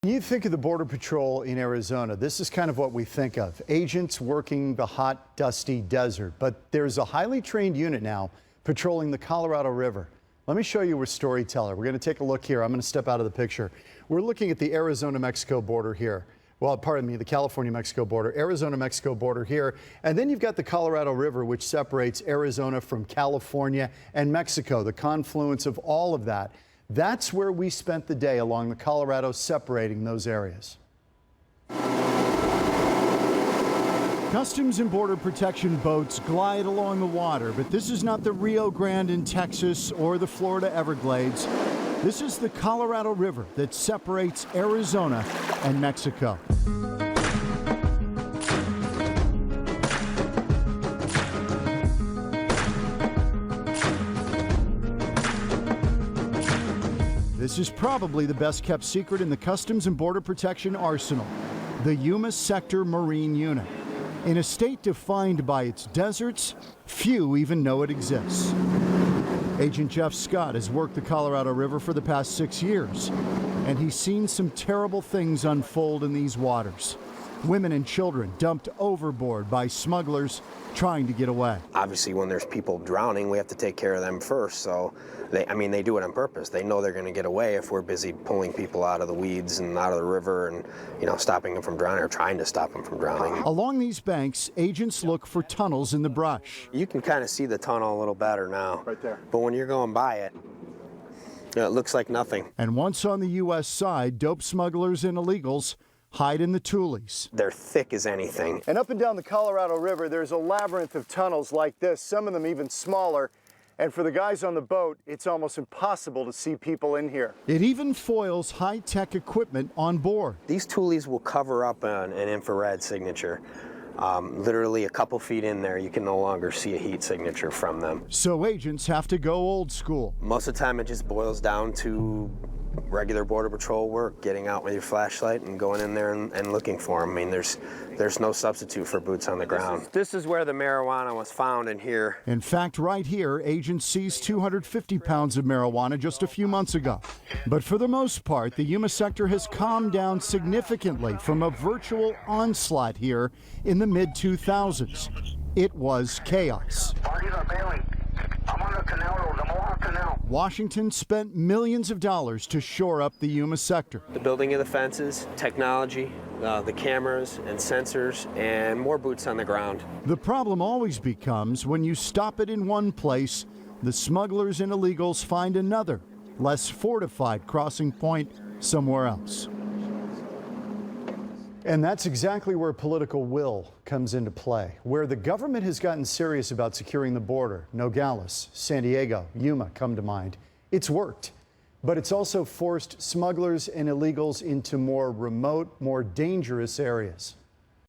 When you think of the Border Patrol in Arizona, this is kind of what we think of. Agents working the hot, dusty desert. But there's a highly trained unit now patrolling the Colorado River. Let me show you a storyteller. We're going to take a look here. I'm going to step out of the picture. We're looking at the Arizona-Mexico border here. Well, pardon me, the California-Mexico border, Arizona-Mexico border here. And then you've got the Colorado River, which separates Arizona from California and Mexico, the confluence of all of that. That's where we spent the day along the Colorado, separating those areas. Customs and Border Protection boats glide along the water, but this is not the Rio Grande in Texas or the Florida Everglades. This is the Colorado River that separates Arizona and Mexico. This is probably the best kept secret in the Customs and Border Protection arsenal, the Yuma Sector Marine Unit. In a state defined by its deserts, few even know it exists. Agent Jeff Scott has worked the Colorado River for the past 6 years, and he's seen some terrible things unfold in these waters. Women and children dumped overboard by smugglers trying to get away. Obviously, when there's people drowning, we have to take care of them first. So, they do it on purpose. They know they're going to get away if we're busy pulling people out of the weeds and out of the river and, stopping them from drowning or trying to stop them from drowning. Along these banks, agents look for tunnels in the brush. You can kind of see the tunnel a little better now. Right there. But when you're going by it, it looks like nothing. And once on the U.S. side, dope smugglers and illegals hide in the tules. They're thick as anything. And up and down the Colorado River, there's a labyrinth of tunnels like this, some of them even smaller. And for the guys on the boat, it's almost impossible to see people in here. It even foils high-tech equipment on board. These tules will cover up an infrared signature. Literally a couple feet in there, you can no longer see a heat signature from them. So agents have to go old school. Most of the time it just boils down to regular Border Patrol work, getting out with your flashlight and going in there and looking for them. I mean, there's no substitute for boots on the ground. This is where the marijuana was found in here. In fact, right here, agents seized 250 pounds of marijuana just a few months ago. But for the most part, the Yuma sector has calmed down significantly from a virtual onslaught here in the mid-2000s. It was chaos. Parties are bailing. I'm on the canal road, the Mohawk Canal. Washington spent millions of dollars to shore up the Yuma sector. The building of the fences, technology, the cameras and sensors, and more boots on the ground. The problem always becomes when you stop it in one place, the smugglers and illegals find another, less fortified crossing point somewhere else. And that's exactly where political will comes into play. Where the government has gotten serious about securing the border, Nogales, San Diego, Yuma come to mind. It's worked, but it's also forced smugglers and illegals into more remote, more dangerous areas.